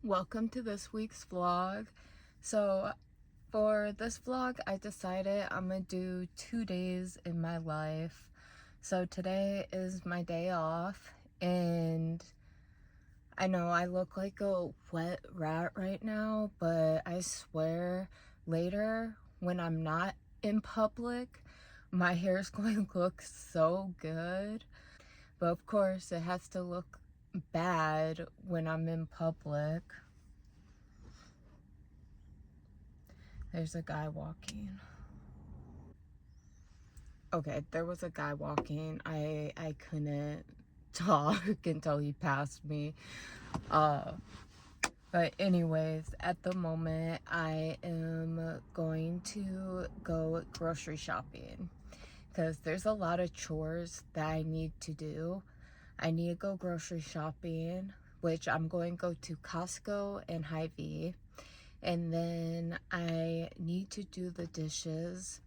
Welcome to this week's vlog. So for this vlog, I decided I'm gonna do 2 days in my life. So today is my day off, and I know I look like a wet rat right now, but I swear later when I'm not in public, my hair is going to look so good. But of course, it has to look bad when I'm in public. There's a guy walking. Okay, there was a guy walking. I couldn't talk until he passed me. But anyways, at the moment, I am going to go grocery shopping because there's a lot of chores that I need to do. I need to go grocery shopping, which I'm going to go to Costco and Hy-Vee. And then I need to do the dishes,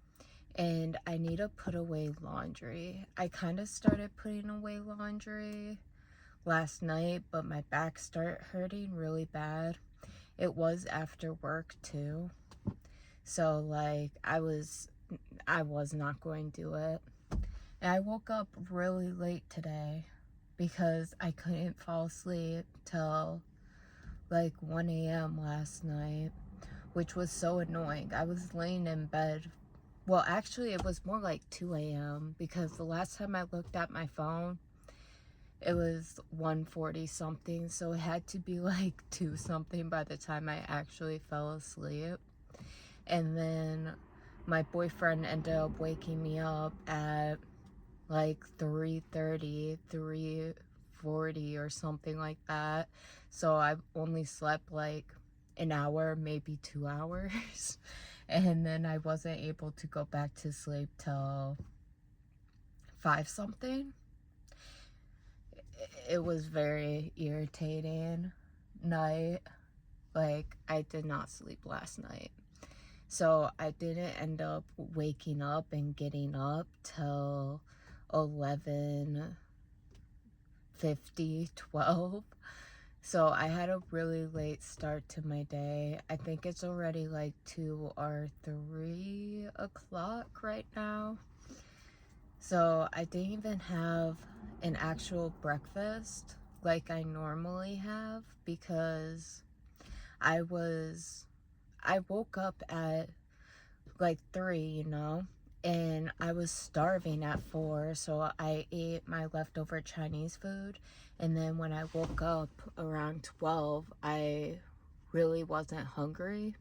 and I need to put away laundry. I kind of started putting away laundry last night, but my back started hurting really bad. It was after work too. So like I was not going to do it. And I woke up really late today because I couldn't fall asleep till like 1 a.m. last night, which was so annoying. I was laying in bed. Well, actually, it was more like 2 a.m. because the last time I looked at my phone, it was 1:40 something. So it had to be like 2 something by the time I actually fell asleep. And then my boyfriend ended up waking me up at like 3:30, 3:40 or something like that. So I only slept like an hour, maybe 2 hours. And then I wasn't able to go back to sleep till 5 something. It was very irritating night. Like, I did not sleep last night. So I didn't end up waking up and getting up till 11:50, 12. So I had a really late start to my day. I think it's already like 2 or 3 o'clock right now. So I didn't even have an actual breakfast like I normally have because I woke up at like 3, and I was starving at 4, so I ate my leftover Chinese food. And then when I woke up around 12, I really wasn't hungry,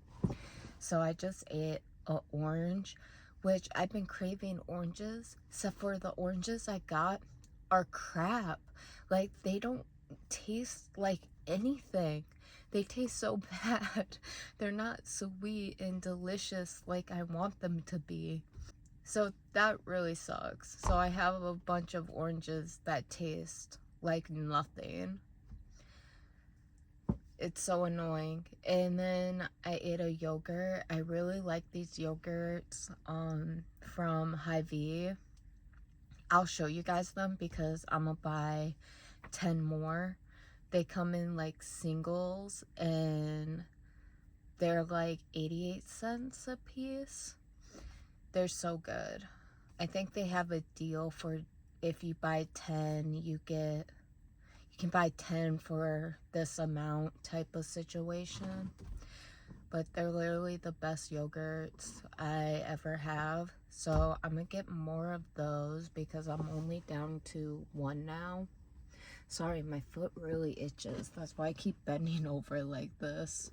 so I just ate an orange, which I've been craving oranges, except for the oranges I got are crap. Like, they don't taste like anything. They taste so bad. They're not sweet and delicious like I want them to be. So that really sucks. So I have a bunch of oranges that taste like nothing. It's so annoying. And then I ate a yogurt. I really like these yogurts from Hy-Vee. I'll show you guys them because I'm gonna buy 10 more. They come in like singles and they're like 88 cents a piece. They're so good. I think they have a deal for if you buy 10, you can buy 10 for this amount type of situation. But they're literally the best yogurts I ever have. So I'm gonna get more of those because I'm only down to 1 now. Sorry, my foot really itches. That's why I keep bending over like this.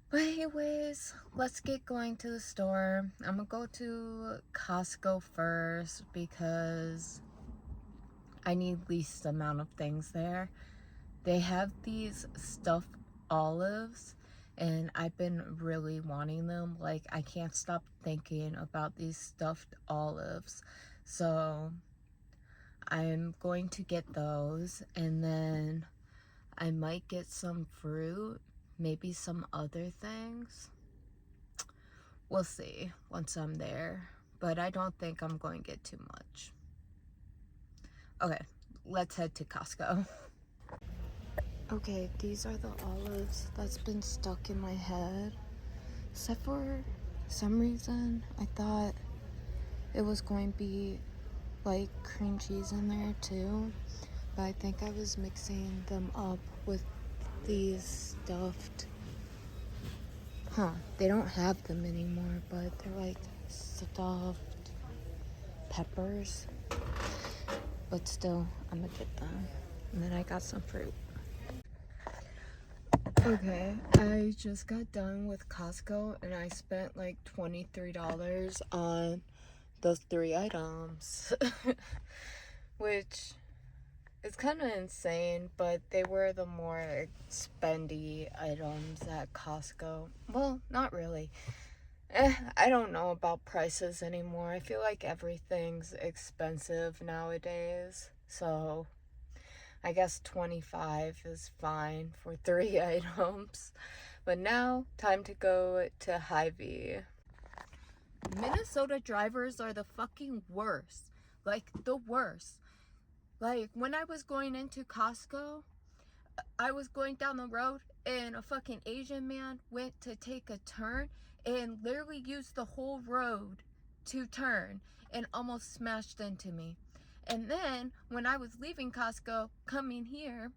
But anyways, let's get going to the store. I'm gonna go to Costco first because I need least amount of things there. They have these stuffed olives, and I've been really wanting them. Like, I can't stop thinking about these stuffed olives. So I'm going to get those, and then I might get some fruit, maybe some other things. We'll see once I'm there, but I don't think I'm going to get too much. Okay, let's head to Costco. Okay, these are the olives that's been stuck in my head. Except for some reason, I thought it was going to be like cream cheese in there too. But I think I was mixing them up with these stuffed. They don't have them anymore, but they're like stuffed peppers. But still, I'm gonna get them. And then I got some fruit. Okay, I just got done with Costco and I spent like $23 on those 3 items. Which is kind of insane, but they were the more spendy items at Costco. Well, not really. I don't know about prices anymore. I feel like everything's expensive nowadays. So I guess 25 is fine for 3 items. But now, time to go to Hy-Vee. Minnesota drivers are the fucking worst. Like, the worst. Like, when I was going into Costco, I was going down the road and a fucking Asian man went to take a turn and literally used the whole road to turn and almost smashed into me. And then when I was leaving Costco coming here,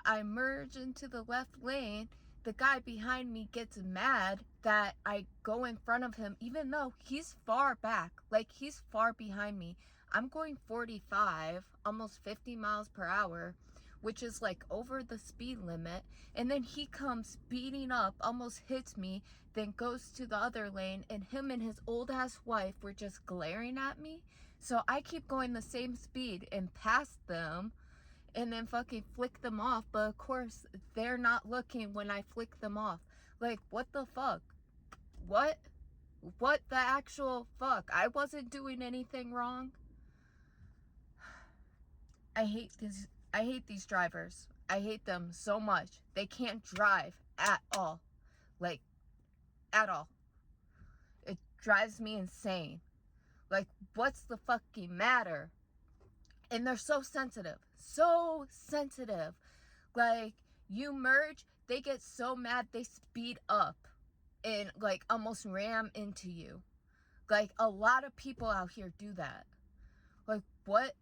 I merge into the left lane. The guy behind me gets mad that I go in front of him even though he's far back, like he's far behind me. I'm going 45, almost 50 miles per hour, which is like over the speed limit, and then he comes speeding up, almost hits me, then goes to the other lane, and him and his old ass wife were just glaring at me. So I keep going the same speed and pass them and then fucking flick them off, but of course they're not looking when I flick them off. Like, what the fuck? What the actual fuck? I wasn't doing anything wrong. I hate these drivers. I hate them so much. They can't drive at all. Like, at all. It drives me insane. Like, what's the fucking matter? And they're so sensitive. So sensitive. Like, you merge, they get so mad they speed up and like almost ram into you. Like, a lot of people out here do that. Like, what?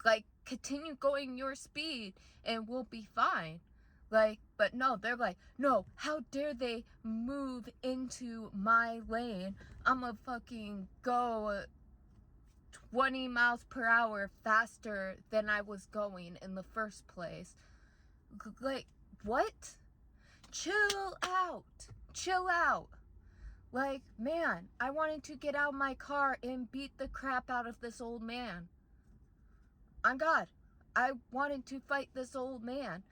Like, continue going your speed and we'll be fine. Like, but no, they're like, no, how dare they move into my lane? I'ma fucking go 20 miles per hour faster than I was going in the first place. Like, what? Chill out. Chill out. Like, man, I wanted to get out of my car and beat the crap out of this old man. On God, I wanted to fight this old man.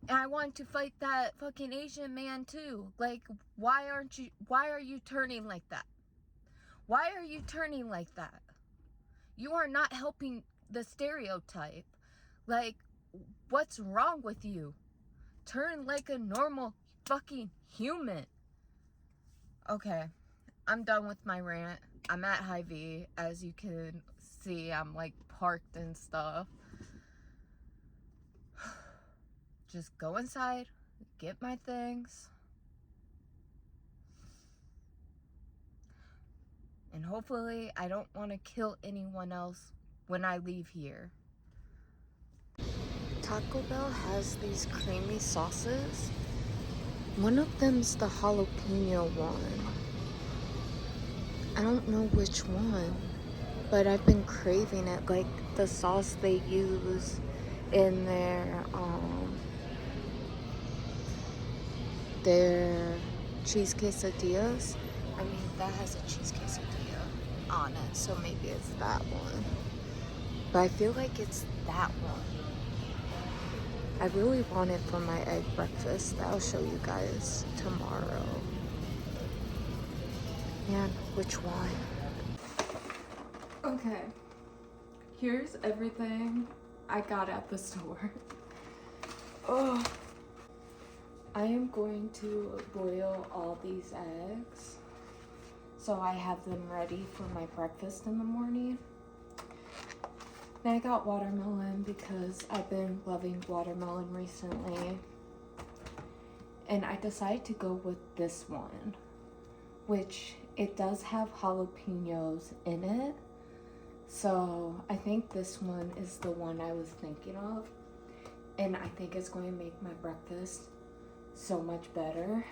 And I wanted to fight that fucking Asian man too. Like, why are you turning like that? Why are you turning like that? You are not helping the stereotype. Like, what's wrong with you? Turn like a normal fucking human. Okay, I'm done with my rant. I'm at Hy-Vee. As you can see, I'm like parked and stuff. Just go inside, get my things, and hopefully I don't want to kill anyone else when I leave here. Taco Bell has these creamy sauces. One of them's the jalapeno one. I don't know which one, but I've been craving it. Like, the sauce they use in their cheese quesadillas. I mean, that has a cheese quesadilla on it, so maybe it's that one. But I feel like it's that one. I really want it for my egg breakfast. I'll show you guys tomorrow. Man, which one? Okay, here's everything I got at the store. Oh, I am going to boil all these eggs so I have them ready for my breakfast in the morning. Then I got watermelon because I've been loving watermelon recently. And I decided to go with this one, which it does have jalapenos in it. So I think this one is the one I was thinking of. And I think it's going to make my breakfast so much better.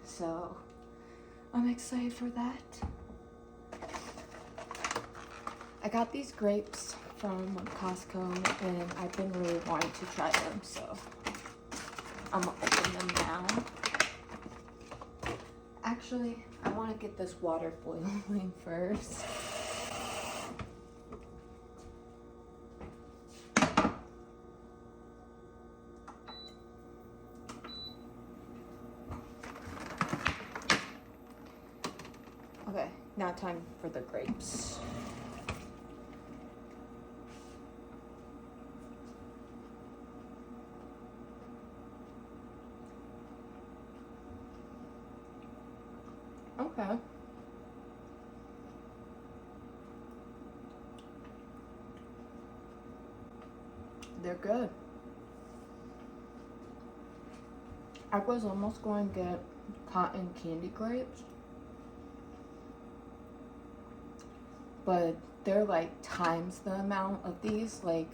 So I'm excited for that. I got these grapes from Costco and I've been really wanting to try them, so I'm gonna open them now. Actually, I want to get this water boiling first. Okay, now time for the grapes. Okay. They're good. I was almost going to get cotton candy grapes, but they're like times the amount of these. Like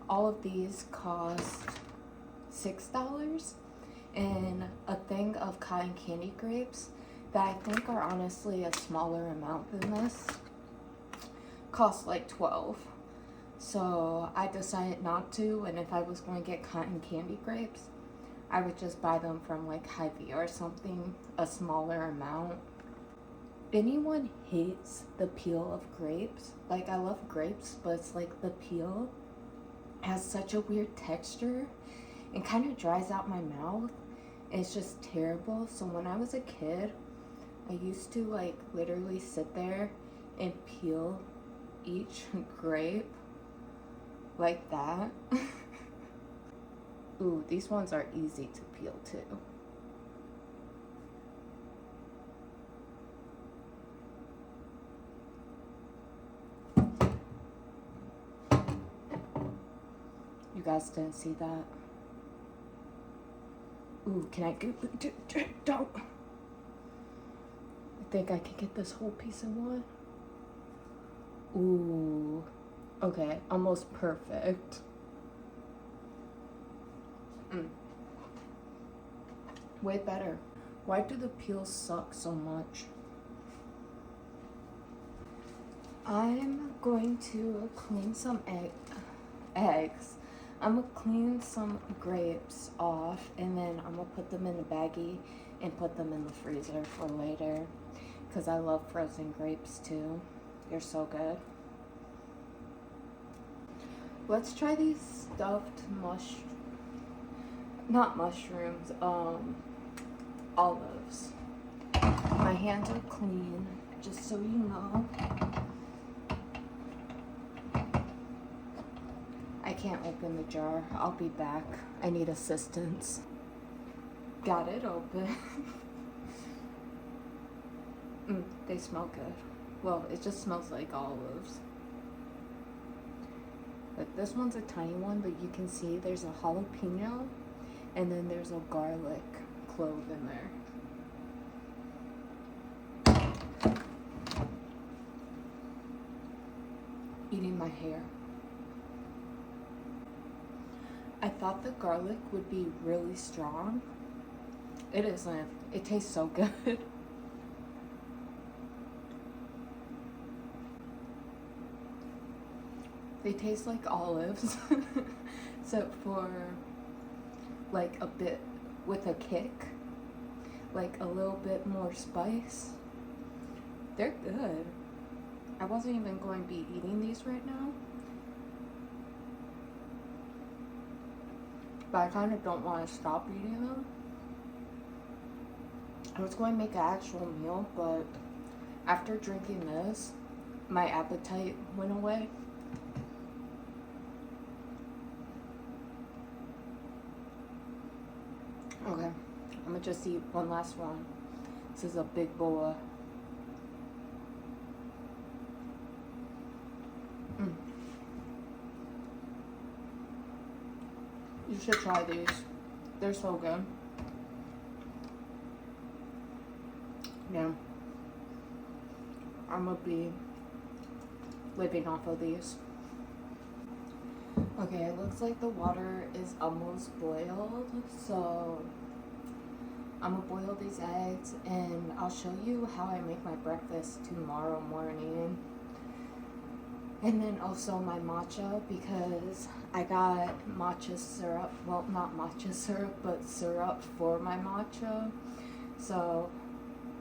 all of these cost $6, and a thing of cotton candy grapes that I think are honestly a smaller amount than this cost like $12. So I decided not to, and if I was going to get cotton candy grapes, I would just buy them from like Hy-Vee or something, a smaller amount. Anyone hates the peel of grapes? Like, I love grapes, but it's like the peel has such a weird texture and kind of dries out my mouth. It's just terrible. So when I was a kid, I used to like literally sit there and peel each grape like that. Ooh, these ones are easy to peel too. You guys didn't see that? Ooh, can I go? Don't. I think I can get this whole piece in one. Ooh. Okay, almost perfect. Way better. Why do the peels suck so much? I'm going to clean some eggs. I'm gonna clean some grapes off, and then I'm gonna put them in a baggie and put them in the freezer for later, because I love frozen grapes too. They're so good. Let's try these stuffed not mushrooms, olives. My hands are clean, just so you know. I can't open the jar. I'll be back. I need assistance. Got it open. They smell good. Well, it just smells like olives. But this one's a tiny one, but you can see there's a jalapeno and then there's a garlic clove in there. Eating my hair. I thought the garlic would be really strong. It isn't. It tastes so good. They taste like olives, except for like a bit with a kick, like a little bit more spice. They're good. I wasn't even going to be eating these right now, but I kind of don't want to stop eating them. I was going to make an actual meal, but after drinking this, my appetite went away. Okay, I'm gonna just eat one last one. This is a big bowl. You should try these. They're so good. Yeah. I'm gonna be living off of these. Okay, it looks like the water is almost boiled, so I'm gonna boil these eggs and I'll show you how I make my breakfast tomorrow morning. And then also my matcha, because I got matcha syrup, well, not matcha syrup, but syrup for my matcha. So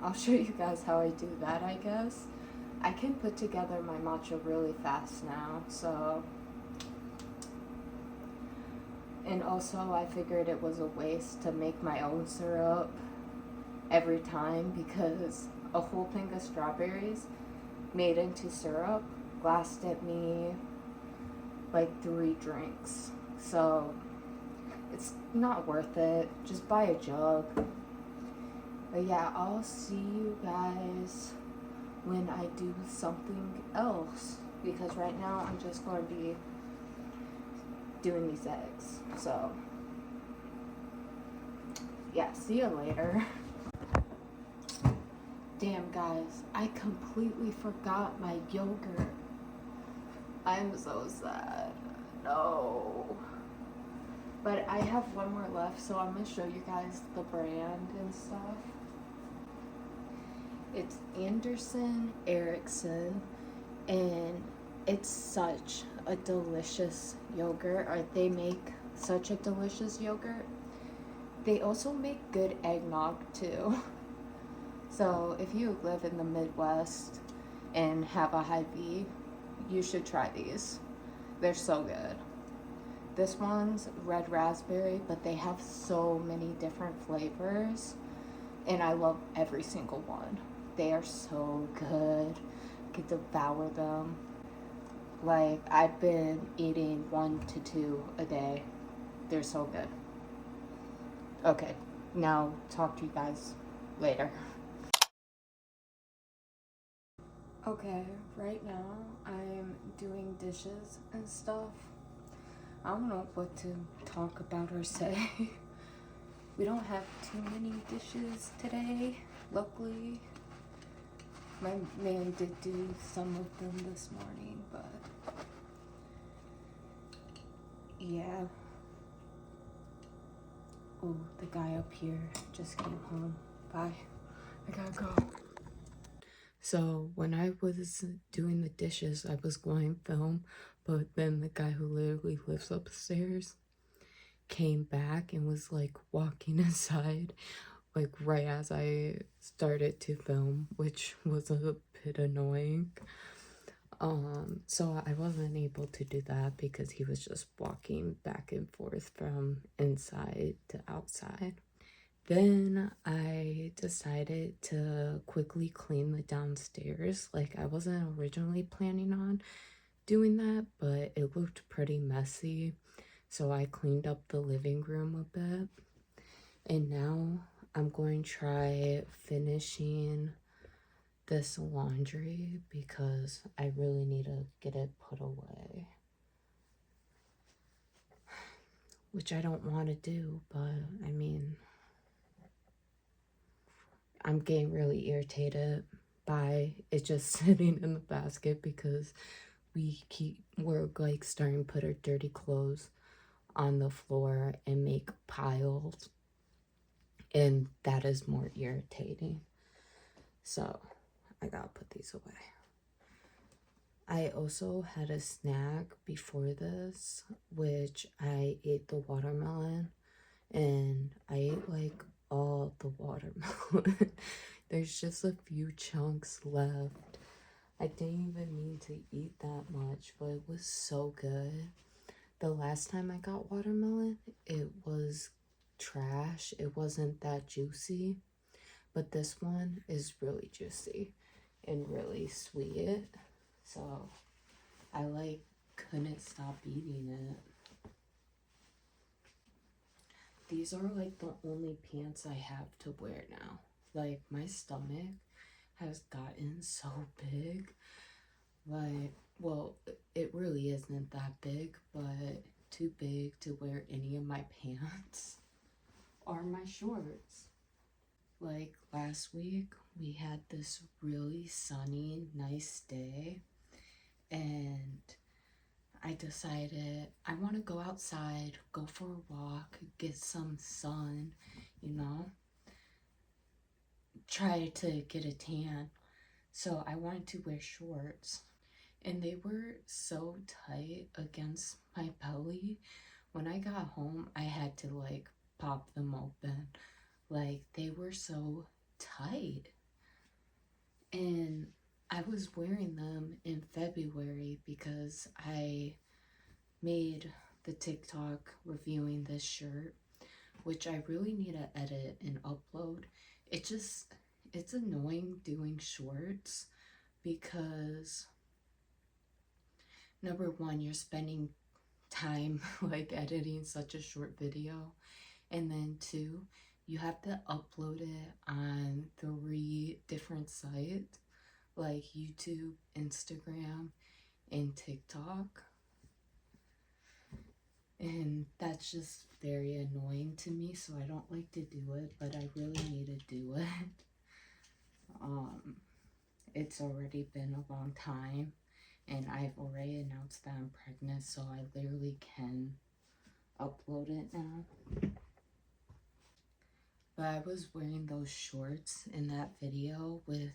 I'll show you guys how I do that, I guess. I can put together my matcha really fast now, so. And also I figured it was a waste to make my own syrup every time, because a whole thing of strawberries made into syrup lasted me like 3 drinks. So it's not worth it. Just buy a jug. But yeah, I'll see you guys when I do something else, because right now I'm just going to be doing these eggs. So yeah, see you later. Damn guys, I completely forgot my yogurt. I'm so sad. No. But I have one more left, so I'm gonna show you guys the brand and stuff. It's Anderson Erickson, and it's such a delicious yogurt, or they make such a delicious yogurt. They also make good eggnog too. So if you live in the Midwest and have a high B, you should try these. They're so good. This one's red raspberry, but they have so many different flavors, and I love every single one. They are so good. I could devour them. Like, I've been eating 1 to 2 a day. They're so good. Okay, now talk to you guys later. Okay, right now I'm doing dishes and stuff. I don't know what to talk about or say. We don't have too many dishes today, luckily. My man did do some of them this morning, but yeah. Oh, the guy up here just came home. Bye. I gotta go. So when I was doing the dishes, I was going film, but then the guy who literally lives upstairs came back and was like walking aside, like right as I started to film, which was a bit annoying. So I wasn't able to do that because he was just walking back and forth from inside to outside. Then I decided to quickly clean the downstairs. Like, I wasn't originally planning on doing that, but it looked pretty messy. So I cleaned up the living room a bit. And now I'm going to try finishing this laundry because I really need to get it put away. Which I don't want to do, but I mean, I'm getting really irritated by it just sitting in the basket because we're like starting to put our dirty clothes on the floor and make piles, and that is more irritating. So I gotta put these away. I also had a snack before this, which I ate the watermelon, and I ate like all the watermelon. There's just a few chunks left. I didn't even mean to eat that much, but it was so good. The last time I got watermelon, it was trash. It wasn't that juicy, but this one is really juicy and really sweet. So I like couldn't stop eating it. These are like the only pants I have to wear now. Like, my stomach has gotten so big. Like, well, it really isn't that big, but too big to wear any of my pants or my shorts. Like last week, we had this really sunny, nice day, and I decided I want to go outside, go for a walk, get some sun, you know, try to get a tan. So I wanted to wear shorts, and they were so tight against my belly. When I got home, I had to like pop them open. Like they were so tight. And I was wearing them in February because I made the TikTok reviewing this shirt, which I really need to edit and upload. It's annoying doing shorts because number one, you're spending time like editing such a short video, and then two, you have to upload it on 3 different sites like YouTube, Instagram, and TikTok. And that's just very annoying to me, so I don't like to do it, but I really need to do it. It's already been a long time, and I've already announced that I'm pregnant, so I literally can upload it now. But I was wearing those shorts in that video with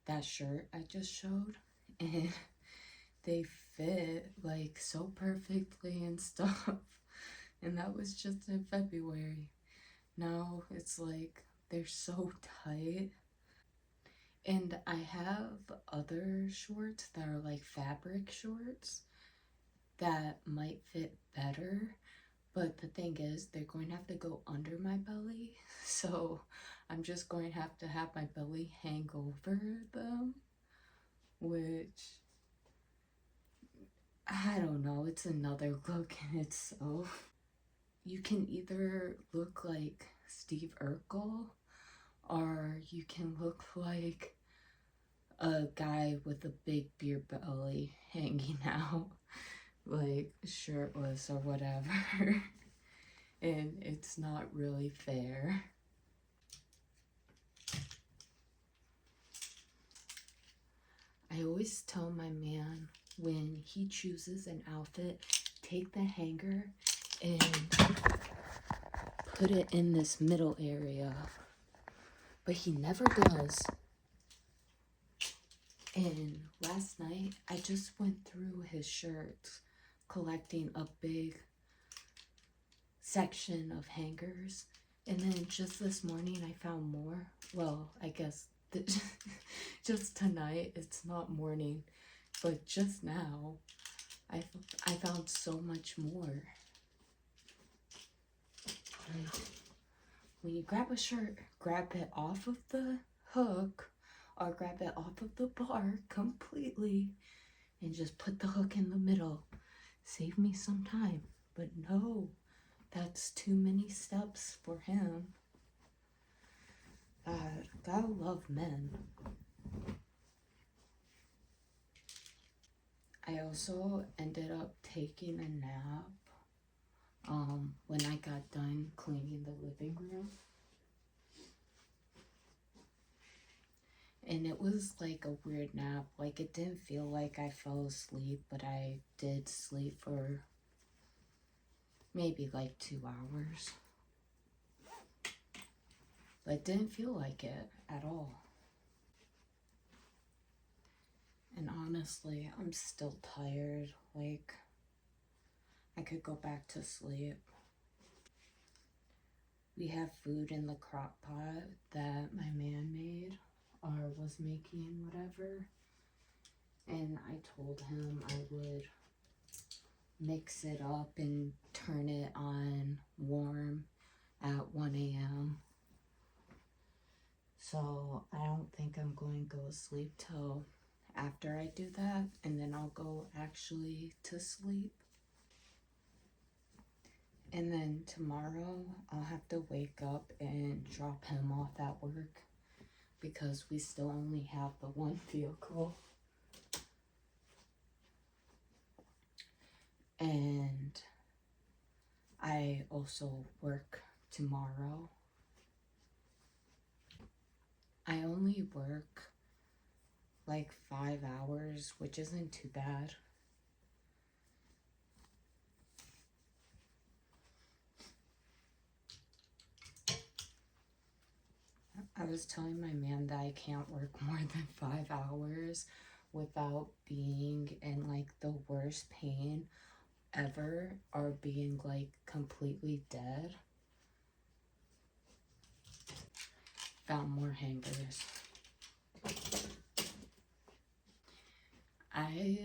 that shirt I just showed, and they fit like so perfectly and stuff. And that was just in February. Now it's like they're so tight. And I have other shorts that are like fabric shorts that might fit better. But the thing is, they're going to have to go under my belly. So I'm just going to have my belly hang over them, which I don't know. It's another look in itself. You can either look like Steve Urkel, or you can look like a guy with a big beer belly hanging out, like shirtless or whatever. And it's not really fair. I always tell my man when he chooses an outfit, take the hanger and put it in this middle area. But he never does. And last night, I just went through his shirts, collecting a big section of hangers. And then just this morning, I found more. Well, I guess just tonight, it's not morning, but just now, I found so much more. Like, when you grab a shirt, grab it off of the hook or grab it off of the bar completely and just put the hook in the middle. Save me some time. But no, that's too many steps for him. Gotta love men. I also ended up taking a nap when I got done cleaning the living room. And it was like a weird nap. Like, it didn't feel like I fell asleep, but I did sleep for maybe like 2 hours. But it didn't feel like it at all. And honestly, I'm still tired. Like, I could go back to sleep. We have food in the crock pot that my man made or was making, whatever. And I told him I would mix it up and turn it on warm at 1 a.m. So I don't think I'm going to go to sleep till after I do that, and then I'll go actually to sleep. And then tomorrow I'll have to wake up and drop him off at work because we still only have the one vehicle. And I also work tomorrow. I only work like 5 hours, which isn't too bad. I was telling my man that I can't work more than 5 hours without being in like the worst pain ever or being like completely dead. Found more hangers. I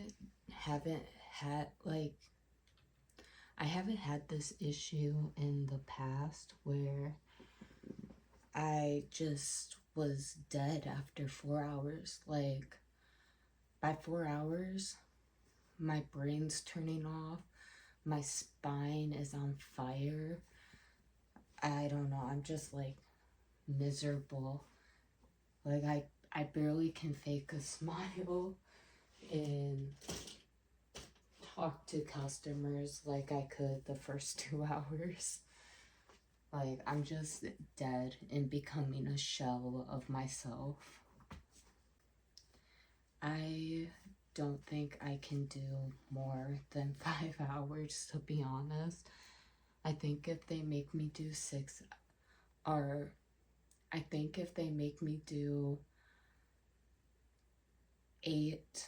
haven't had like I haven't had this issue in the past where I just was dead after 4 hours. Like by 4 hours, my brain's turning off, my spine is on fire. I don't know, I'm just like miserable. Like I barely can fake a smile and talk to customers like I could the first 2 hours. Like I'm just dead and becoming a shell of myself. I don't think I can do more than 5 hours, to be honest. I think if they make me do 6, or I think if they make me do 8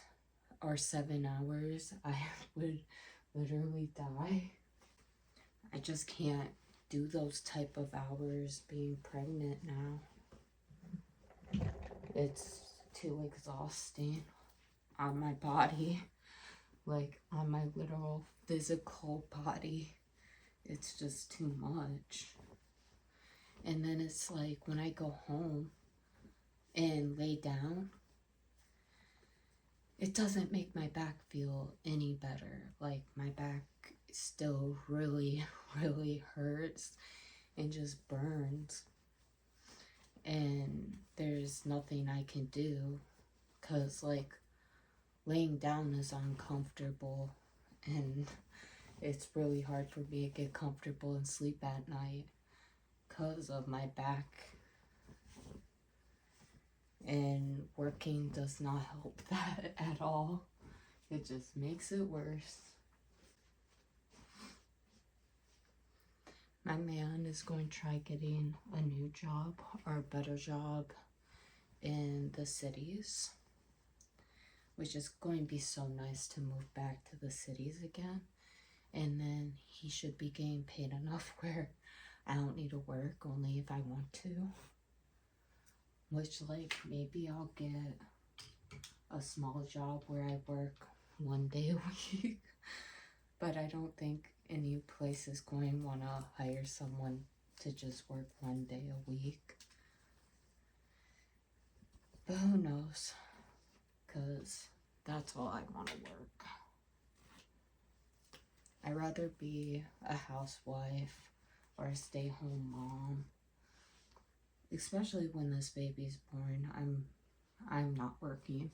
or 7 hours, I would literally die. I just can't do those type of hours being pregnant now. It's too exhausting on my body, like on my literal physical body. It's just too much. And then it's like when I go home and lay down, it doesn't make my back feel any better. Like my back still really, really hurts and just burns. And there's nothing I can do because like laying down is uncomfortable and it's really hard for me to get comfortable and sleep at night because of my back. And working does not help that at all. It just makes it worse. My man is going to try getting a new job or a better job in the cities, which is going to be so nice to move back to the cities again. And then he should be getting paid enough where I don't need to work, only if I want to. Which, like, maybe I'll get a small job where I work 1 day a week. But I don't think any place is going to want to hire someone to just work 1 day a week. But who knows? Because that's all I want to work. I'd rather be a housewife or a stay-home mom. Especially when this baby's born, I'm not working.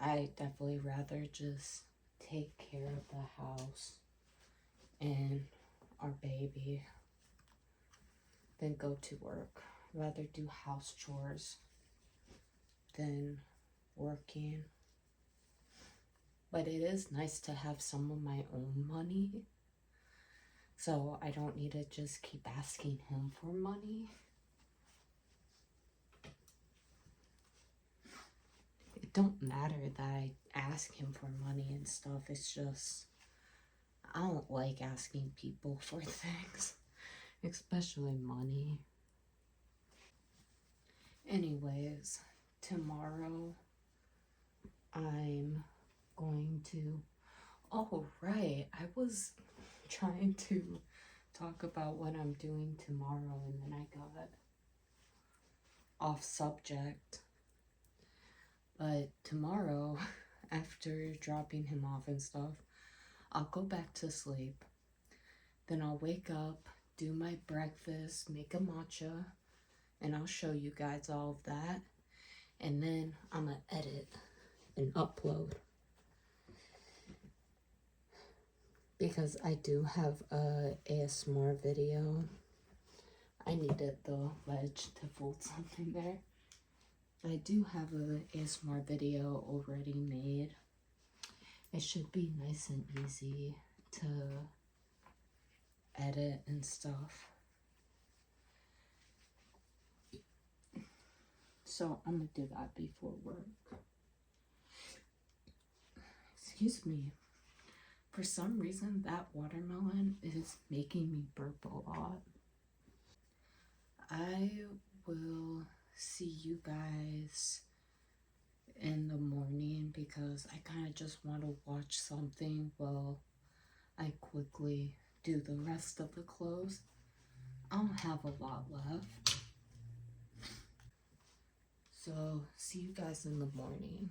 I definitely rather just take care of the house and our baby than go to work. I'd rather do house chores than working. But it is nice to have some of my own money, so I don't need to just keep asking him for money. It don't matter that I ask him for money and stuff. It's just, I don't like asking people for things, especially money. Anyways, tomorrow I'm going to, oh right, I was trying to talk about what I'm doing tomorrow and then I got off subject. But tomorrow, after dropping him off and stuff, I'll go back to sleep. Then I'll wake up, do my breakfast, make a matcha, and I'll show you guys all of that. And then I'm gonna edit and upload. because I do have a ASMR video. I needed the ledge to fold something there. I do have a ASMR video already made. It should be nice and easy to edit and stuff. So I'm gonna do that before work. Excuse me. For some reason, that watermelon is making me burp a lot. I will see you guys in the morning because I kind of just want to watch something while I quickly do the rest of the clothes. I don't have a lot left. So, see you guys in the morning.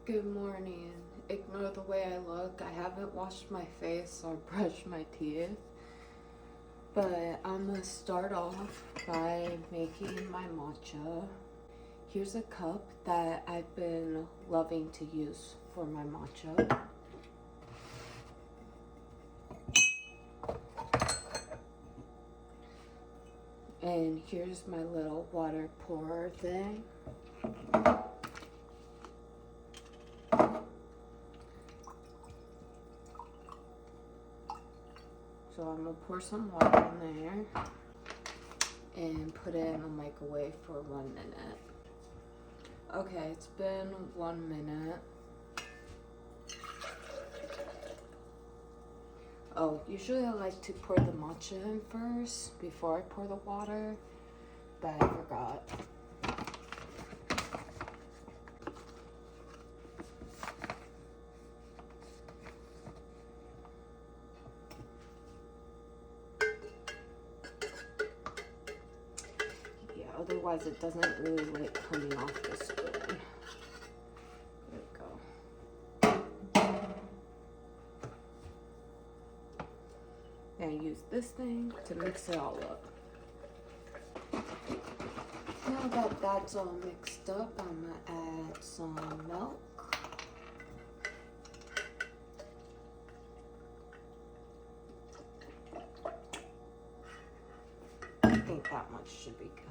Good morning. Ignore the way I look. I haven't washed my face or brushed my teeth. But I'm gonna start off by making my matcha. Here's a cup that I've been loving to use for my matcha. And here's my little water pourer thing. So I'm gonna pour some water in there and put it in the microwave for 1 minute. Okay, it's been 1 minute. Oh, usually I like to pour the matcha in first before I pour the water, but I forgot. Yeah, otherwise it doesn't really like coming off the spoon. There we go. Now use this thing to mix it all up. Now that that's all mixed up, I'm gonna add some milk. I think that much should be good.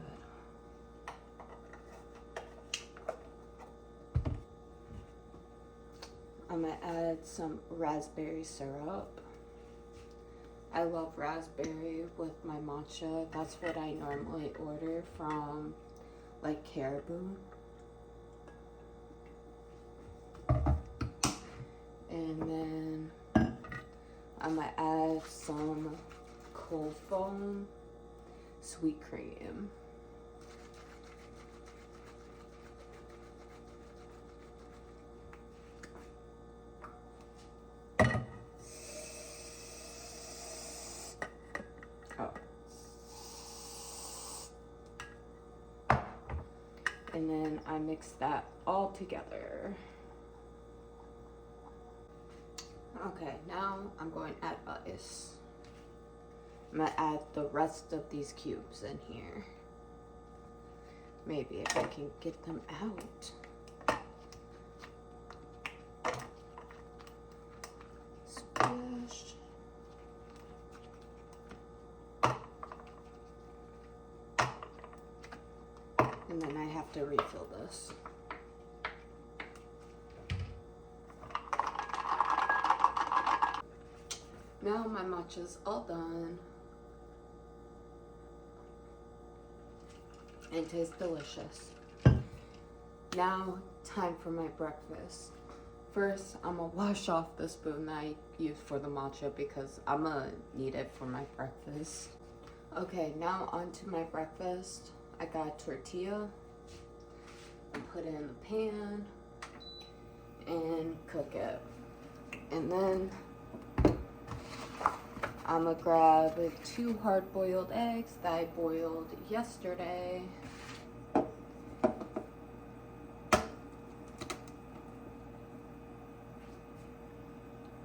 I'm gonna add some raspberry syrup. I love raspberry with my matcha. That's what I normally order from like Caribou. And then I'm gonna add some cold foam sweet cream. And then I mix that all together. Okay, now I'm going to add ice. I'm going to add the rest of these cubes in here. Maybe if I can get them out. Squish. And then I have to refill this. Now my matcha's all done. And tastes delicious. Now, time for my breakfast. First, I'm gonna wash off the spoon that I used for the matcha because I'm gonna need it for my breakfast. Okay, now on to my breakfast. I got a tortilla. I put it in the pan and cook it. And then I'm gonna grab 2 hard-boiled eggs that I boiled yesterday.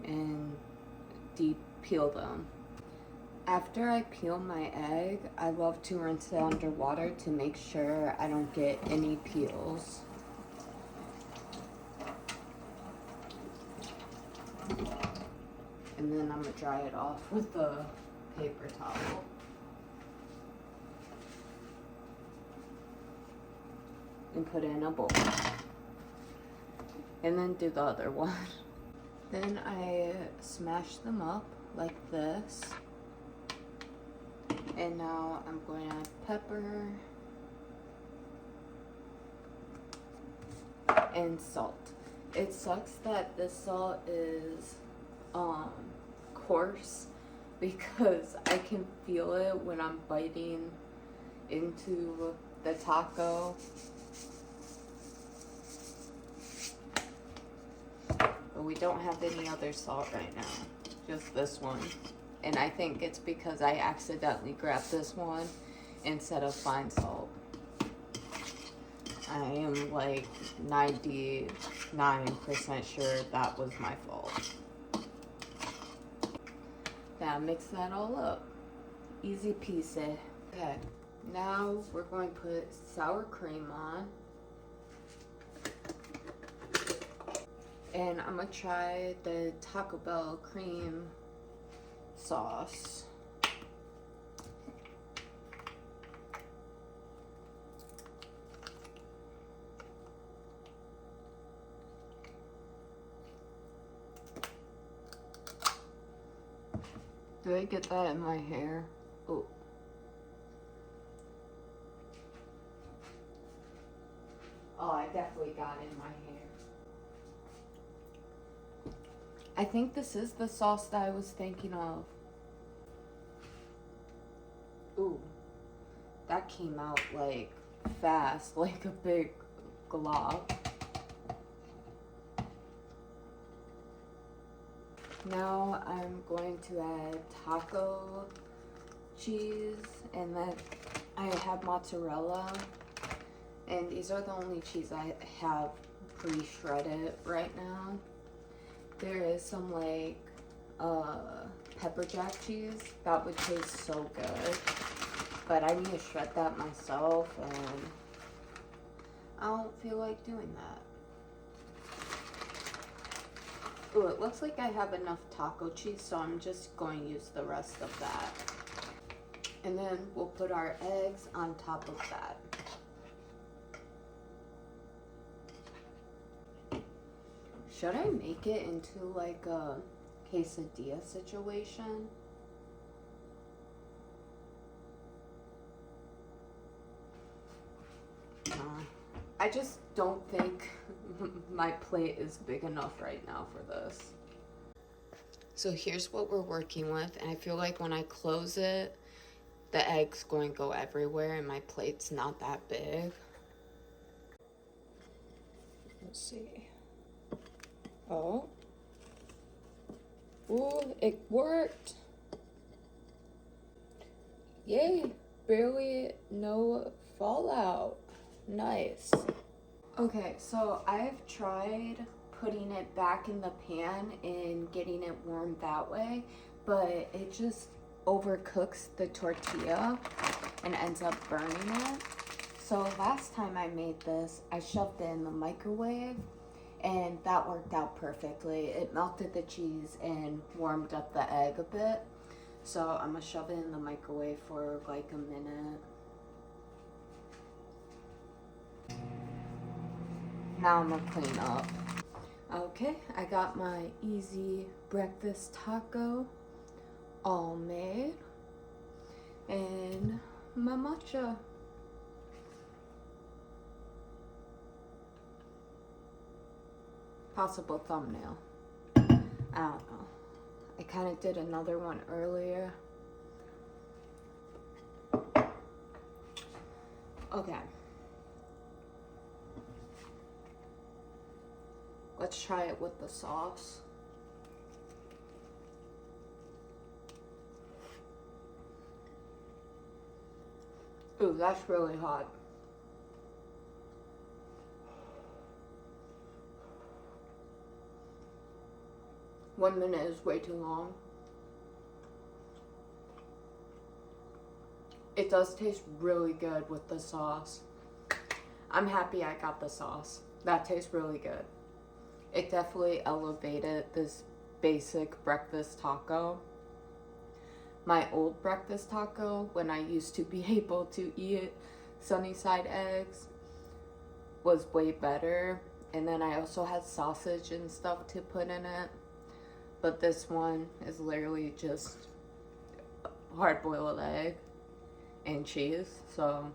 And deep peel them. After I peel my egg, I love to rinse it under water to make sure I don't get any peels. And then I'm gonna dry it off with the paper towel. And put it in a bowl. And then do the other one. Then I smash them up like this. And now I'm going to add pepper and salt. It sucks that this salt is coarse because I can feel it when I'm biting into the taco. But we don't have any other salt right now, just this one. And I think it's because I accidentally grabbed this one instead of fine salt. I am like 99% sure that was my fault. Now mix that all up. Easy peasy. Okay, now we're going to put sour cream on. And I'm gonna try the Taco Bell cream sauce. Did I get that in my hair? Oh. Oh, I definitely got it in my hair. I think this is the sauce that I was thinking of. Ooh, that came out like fast, like a big glob. Now I'm going to add taco cheese, and then I have mozzarella, and these are the only cheese I have pre-shredded right now. There is some like pepper jack cheese that would taste so good, but I need to shred that myself, and I don't feel like doing that. Ooh, it looks like I have enough taco cheese, so I'm just going to use the rest of that. And then we'll put our eggs on top of that. Should I make it into like a quesadilla situation? I just don't think my plate is big enough right now for this. So here's what we're working with, and I feel like when I close it, the egg's going to go everywhere and my plate's not that big. Let's see. Oh. Ooh, it worked. Yay, barely no fallout. Nice. Okay, so I've tried putting it back in the pan and getting it warm that way, but it just overcooks the tortilla and ends up burning it. So last time I made this, I shoved it in the microwave, and that worked out perfectly. It melted the cheese and warmed up the egg a bit. So I'm gonna shove it in the microwave for like a minute. Now I'm gonna clean up. Okay, I got my easy breakfast taco all made, and my matcha. Possible thumbnail. I don't know. I kind of did another one earlier. Okay. Let's try it with the sauce. Ooh, that's really hot. One minute is way too long. It does taste really good with the sauce. I'm happy I got the sauce. That tastes really good. It definitely elevated this basic breakfast taco. My old breakfast taco, when I used to be able to eat sunny side eggs, was way better. And then I also had sausage and stuff to put in it. But this one is literally just hard-boiled egg and cheese. So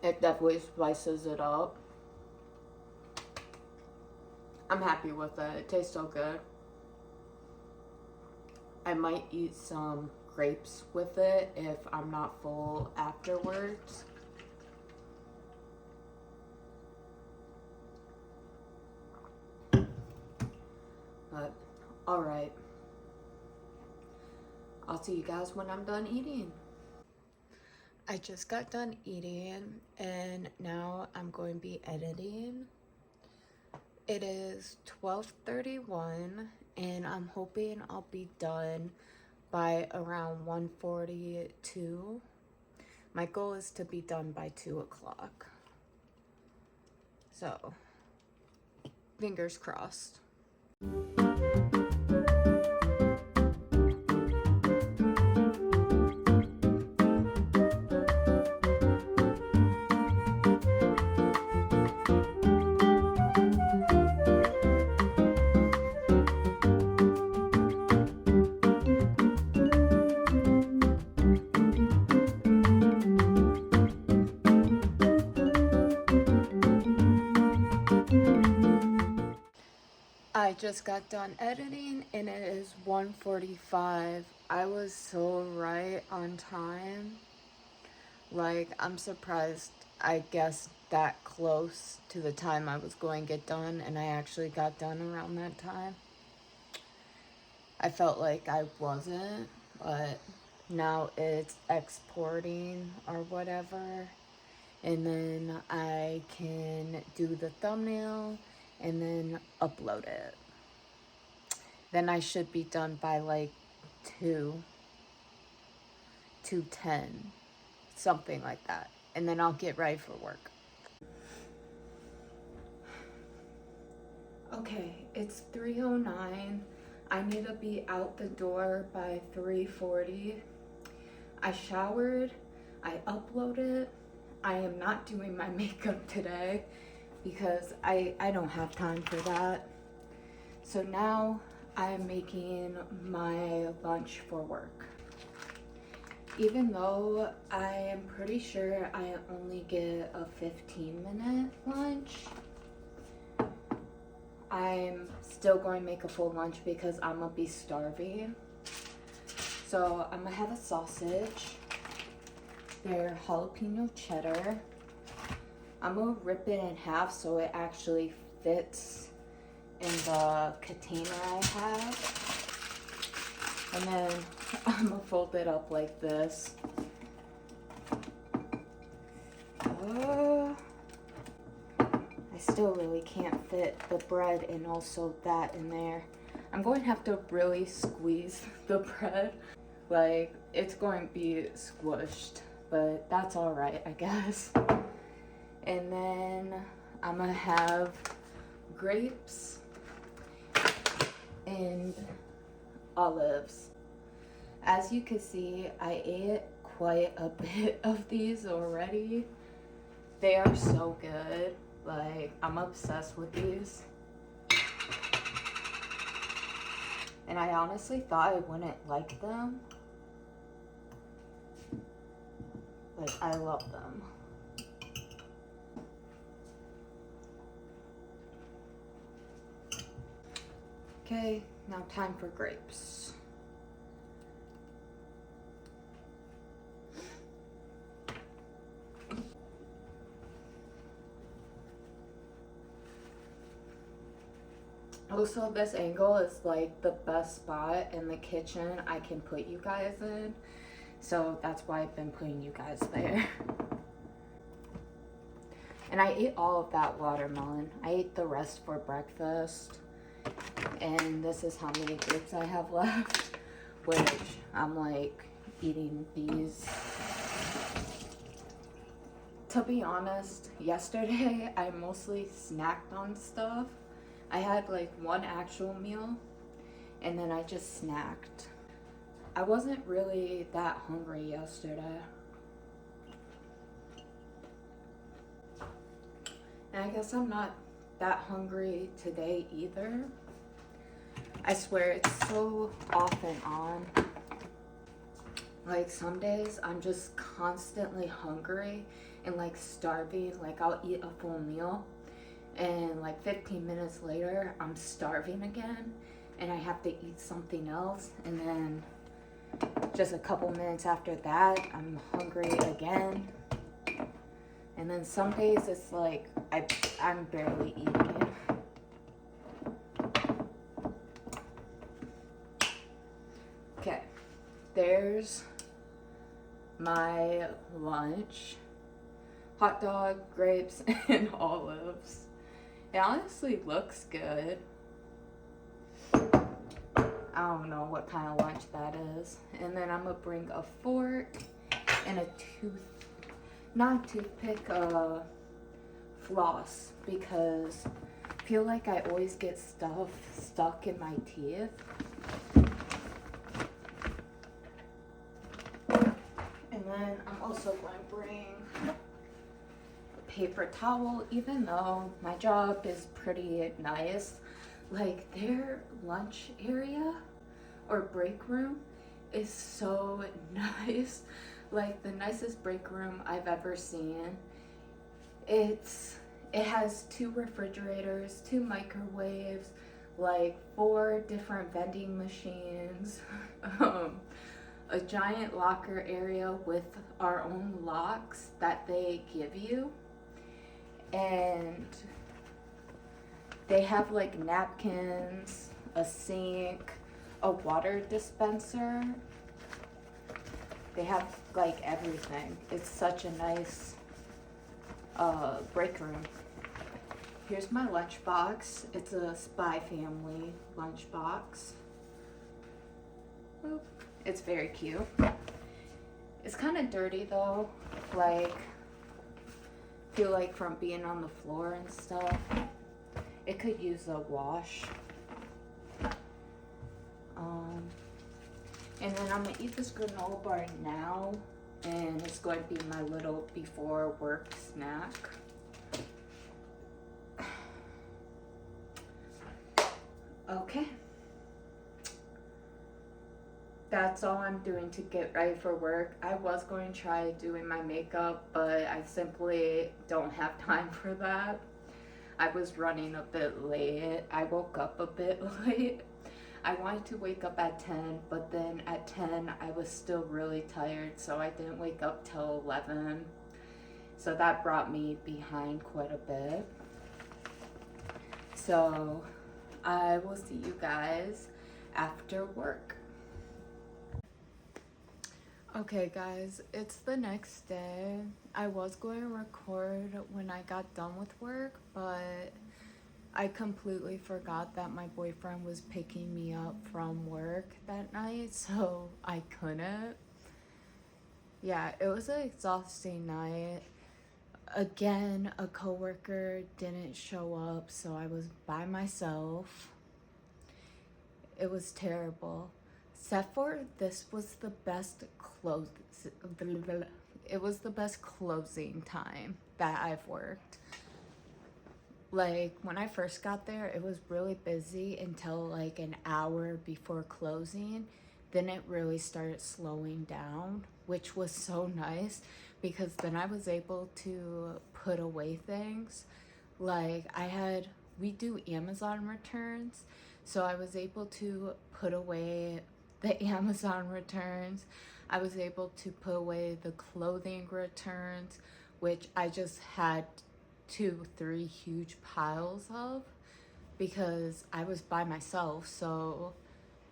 it definitely spices it up. I'm happy with it. It tastes so good. I might eat some grapes with it if I'm not full afterwards. But, alright. I'll see you guys when I'm done eating. I just got done eating and now I'm going to be editing. It is 12:31 and I'm hoping I'll be done by around 1:42. My goal is to be done by 2 o'clock. So, fingers crossed. I just got done editing and it is 1:45. I was so right on time. Like, I'm surprised I guessed that close to the time I was going to get done and I actually got done around that time. I felt like I wasn't, but now it's exporting or whatever. And then I can do the thumbnail and then upload it. Then I should be done by like 2:10, something like that. And then I'll get ready for work. Okay, it's 3:09. I need to be out the door by 3:40. I showered, I uploaded. I am not doing my makeup today because I don't have time for that. So now I'm making my lunch for work. Even though I am pretty sure I only get a 15-minute lunch, I'm still going to make a full lunch because I'm gonna be starving. So I'm gonna have a sausage. They're jalapeno cheddar. I'm gonna rip it in half so it actually fits in the container I have. And then I'm gonna fold it up like this. I still really can't fit the bread and also that in there. I'm going to have to really squeeze the bread. Like, it's going to be squished, but that's alright, I guess. And then I'm gonna have grapes and olives. As you can see, I ate quite a bit of these already. They are so good. Like, I'm obsessed with these. And I honestly thought I wouldn't like them, but I love them. Okay, now time for grapes. Also, this angle is like the best spot in the kitchen I can put you guys in. So that's why I've been putting you guys there. And I ate all of that watermelon. I ate the rest for breakfast. And this is how many grapes I have left. Which I'm like eating these To be honest, yesterday I mostly snacked on stuff. I had like one actual meal and then I just snacked. I wasn't really that hungry yesterday. And I guess I'm not that hungry today either. I swear it's so off and on. Like some days I'm just constantly hungry and like starving. Like I'll eat a full meal and like 15 minutes later I'm starving again and I have to eat something else, and then just a couple minutes after that I'm hungry again. And then some days it's like I'm barely eating. Okay, there's my lunch. Hot dog, grapes, and olives. It honestly looks good. I don't know what kind of lunch that is. And then I'm gonna bring a fork and a not toothpick, floss, because I feel like I always get stuff stuck in my teeth. And then I'm also going to bring a paper towel, even though my job is pretty nice. Like their lunch area or break room is so nice. Like the nicest break room I've ever seen. It has 2 refrigerators, 2 microwaves, like 4 different vending machines, a giant locker area with our own locks that they give you, and they have like napkins, a sink, a water dispenser. They have like everything. It's such a nice break room. Here's my lunchbox. It's a Spy Family lunchbox. Oop. It's very cute. It's kind of dirty though. Like, feel like from being on the floor and stuff. It could use a wash. And then I'm gonna eat this granola bar now, and it's going to be my little before work snack. Okay. That's all I'm doing to get ready for work. I was going to try doing my makeup, but I simply don't have time for that. I was running a bit late. I woke up a bit late. I wanted to wake up at 10, but then at 10 I was still really tired, so I didn't wake up till 11. So that brought me behind quite a bit. So I will see you guys after work. Okay guys, it's the next day. I was going to record when I got done with work, but I completely forgot that my boyfriend was picking me up from work that night, so I couldn't. Yeah, it was an exhausting night. Again, a coworker didn't show up, so I was by myself. It was terrible. Except for this was the best it was the best closing time that I've worked. Like when I first got there, it was really busy until like an hour before closing. Then it really started slowing down, which was so nice because then I was able to put away things. Like we do Amazon returns, so I was able to put away the Amazon returns. I was able to put away the clothing returns, which I just had 2-3 huge piles of because I was by myself. So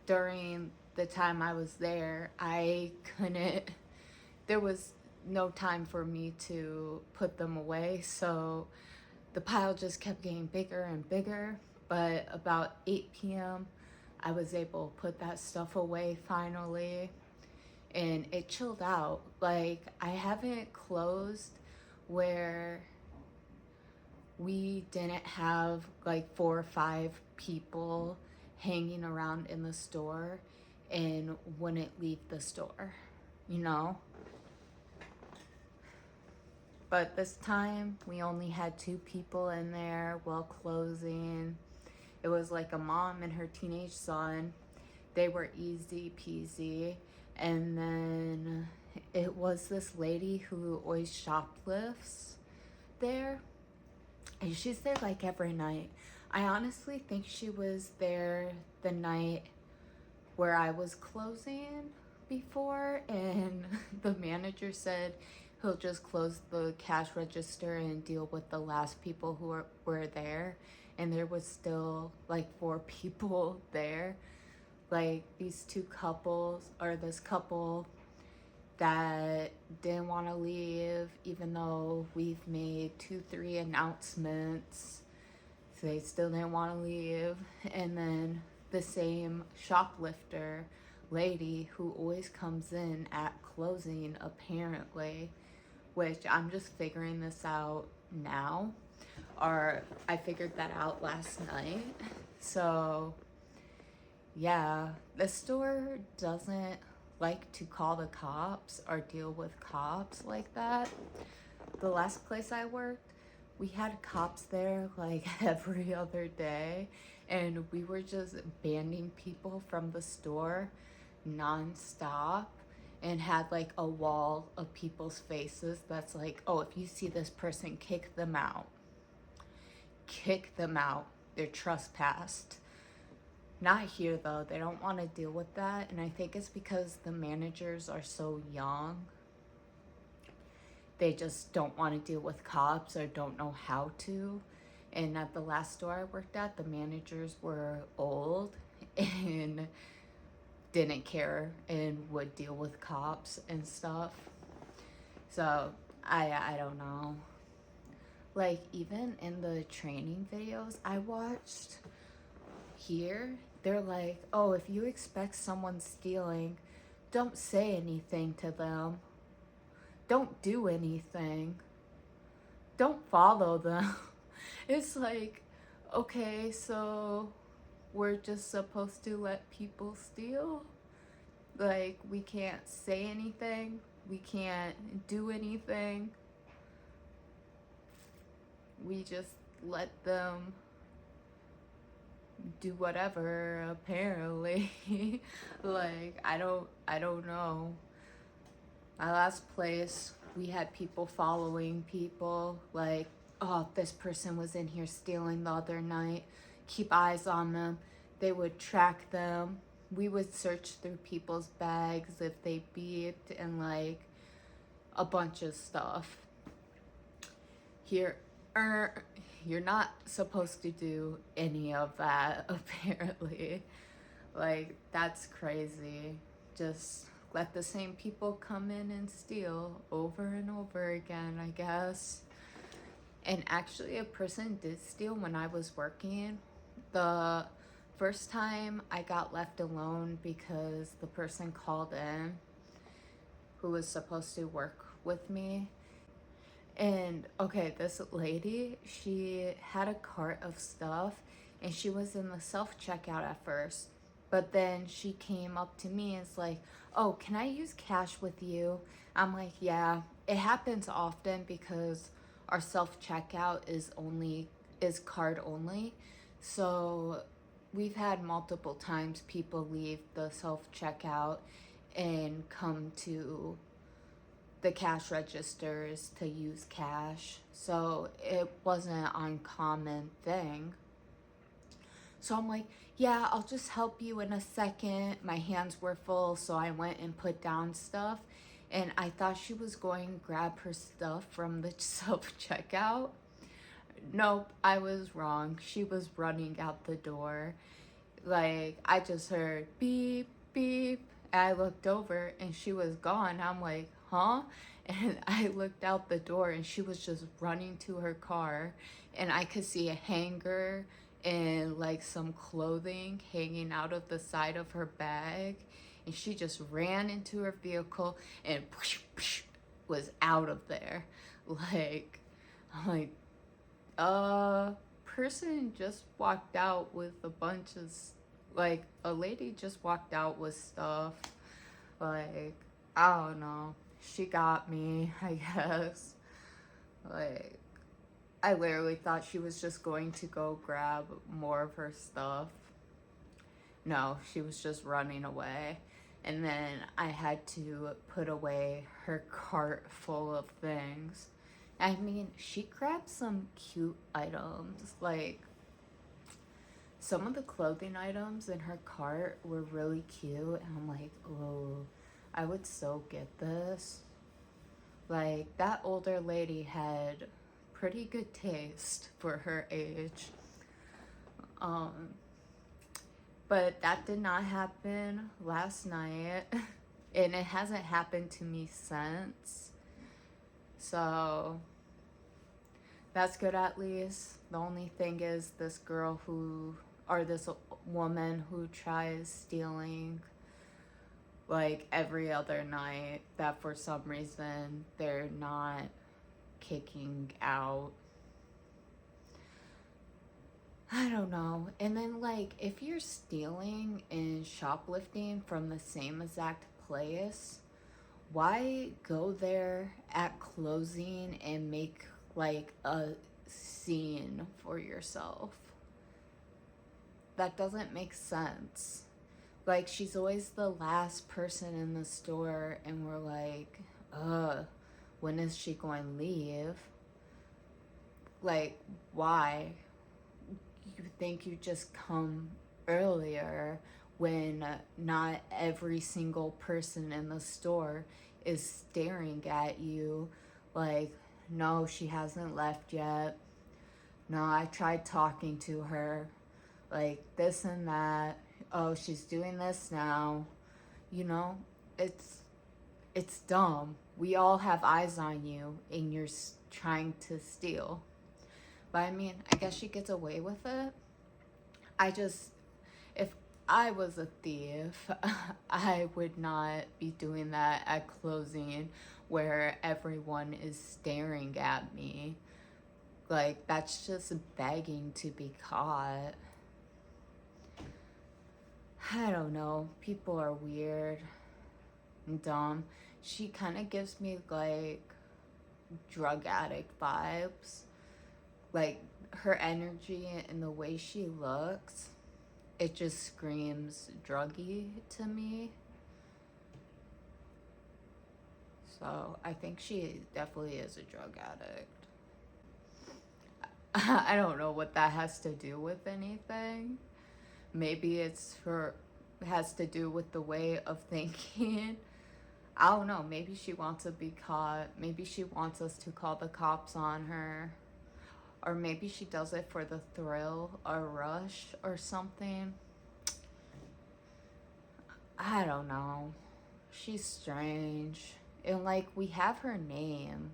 during the time I was there, there was no time for me to put them away. So the pile just kept getting bigger and bigger. But about 8 p.m., I was able to put that stuff away finally. And it chilled out. Like, I haven't closed where we didn't have like 4 or 5 people hanging around in the store and wouldn't leave the store, you know? But this time we only had 2 people in there while closing. It was like a mom and her teenage son. They were easy peasy. And then it was this lady who always shoplifts there. And she's there like every night. I honestly think she was there the night where I was closing before, and the manager said he'll just close the cash register and deal with the last people who were there. And there was still like 4 people there. Like these 2 couples, or this couple that didn't want to leave, even though we've made 2-3 announcements. So they still didn't want to leave. And then the same shoplifter lady who always comes in at closing, apparently, which I'm just figuring this out now, or I figured that out last night. So yeah, the store doesn't like to call the cops or deal with cops like that. The last place I worked, we had cops there like every other day, and we were just banning people from the store non-stop, and had like a wall of people's faces that's like, oh, if you see this person, kick them out. Kick them out. They're trespassed. Not here though. They don't want to deal with that, and I think it's because the managers are so young. They just don't want to deal with cops or don't know how to. And at the last store I worked at, the managers were old and didn't care and would deal with cops and stuff. So I don't know. Like even in the training videos I watched here, they're like, oh, if you expect someone stealing, don't say anything to them. Don't do anything. Don't follow them. It's like, okay, so we're just supposed to let people steal? Like, we can't say anything? We can't do anything? We just let them do whatever, apparently. Like, I don't know. My last place, we had people following people, like, oh, this person was in here stealing the other night. Keep eyes on them. They would track them. We would search through people's bags if they beeped, and like a bunch of stuff. Here, you're not supposed to do any of that, apparently. Like, that's crazy. Just let the same people come in and steal over and over again, I guess. And actually, a person did steal when I was working. The first time I got left alone because the person called in who was supposed to work with me. And okay, this lady, she had a cart of stuff and she was in the self-checkout at first. But then she came up to me and was like, oh, can I use cash with you? I'm like, yeah. It happens often because our self-checkout is card only. So we've had multiple times people leave the self-checkout and come to the cash registers to use cash. So it wasn't an uncommon thing. So I'm like, yeah, I'll just help you in a second. My hands were full, so I went and put down stuff. And I thought she was going to grab her stuff from the self-checkout. Nope, I was wrong. She was running out the door. Like, I just heard beep, beep. And I looked over and she was gone. I'm like, huh? And I looked out the door and she was just running to her car. And I could see a hanger and like some clothing hanging out of the side of her bag. And she just ran into her vehicle and was out of there. Like, I'm like, person just walked out with a bunch of, like, a lady just walked out with stuff. Like, I don't know. She got me, I guess. Like, I literally thought she was just going to go grab more of her stuff. No, she was just running away. And then I had to put away her cart full of things. I mean, she grabbed some cute items. Like, some of the clothing items in her cart were really cute. And I'm like, oh, I would so get this. Like, that older lady had pretty good taste for her age. But that did not happen last night. And it hasn't happened to me since. So that's good at least. The only thing is this woman who tries stealing like every other night, that for some reason they're not kicking out. I don't know. And then, like, if you're stealing and shoplifting from the same exact place, why go there at closing and make like a scene for yourself? That doesn't make sense. Like, she's always the last person in the store, and we're like, when is she going to leave? Like, why? You think you just come earlier when not every single person in the store is staring at you like, no, she hasn't left yet. No, I tried talking to her. Like, this and that. Oh, she's doing this now. You know, it's dumb. We all have eyes on you and you're trying to steal. But I mean, I guess she gets away with it. If I was a thief, I would not be doing that at closing where everyone is staring at me. Like, that's just begging to be caught. I don't know. People are weird and dumb. She kind of gives me like drug addict vibes. Like, her energy and the way she looks, it just screams druggy to me. So I think she definitely is a drug addict. I don't know what that has to do with anything. Maybe has to do with the way of thinking. I don't know. Maybe she wants to be caught. Maybe she wants us to call the cops on her. Or maybe she does it for the thrill or rush or something. I don't know. She's strange. And like, we have her name.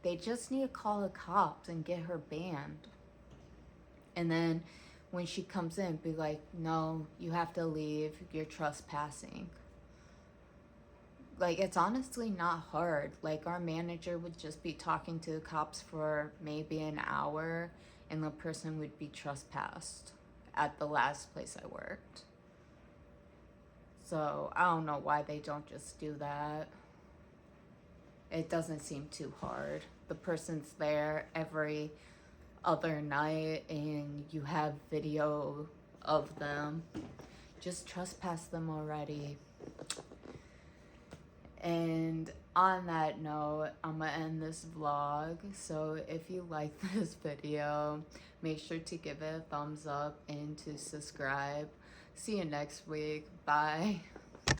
They just need to call the cops and get her banned. And then when she comes in, be like, no, you have to leave. You're trespassing. Like, it's honestly not hard. Like, our manager would just be talking to the cops for maybe an hour, and the person would be trespassed at the last place I worked. So I don't know why they don't just do that. It doesn't seem too hard. The person's there every other night and you have video of them. Just trespass them already. And on that note, I'm gonna end this vlog. So if you like this video, make sure to give it a thumbs up and to subscribe. See you next week. Bye.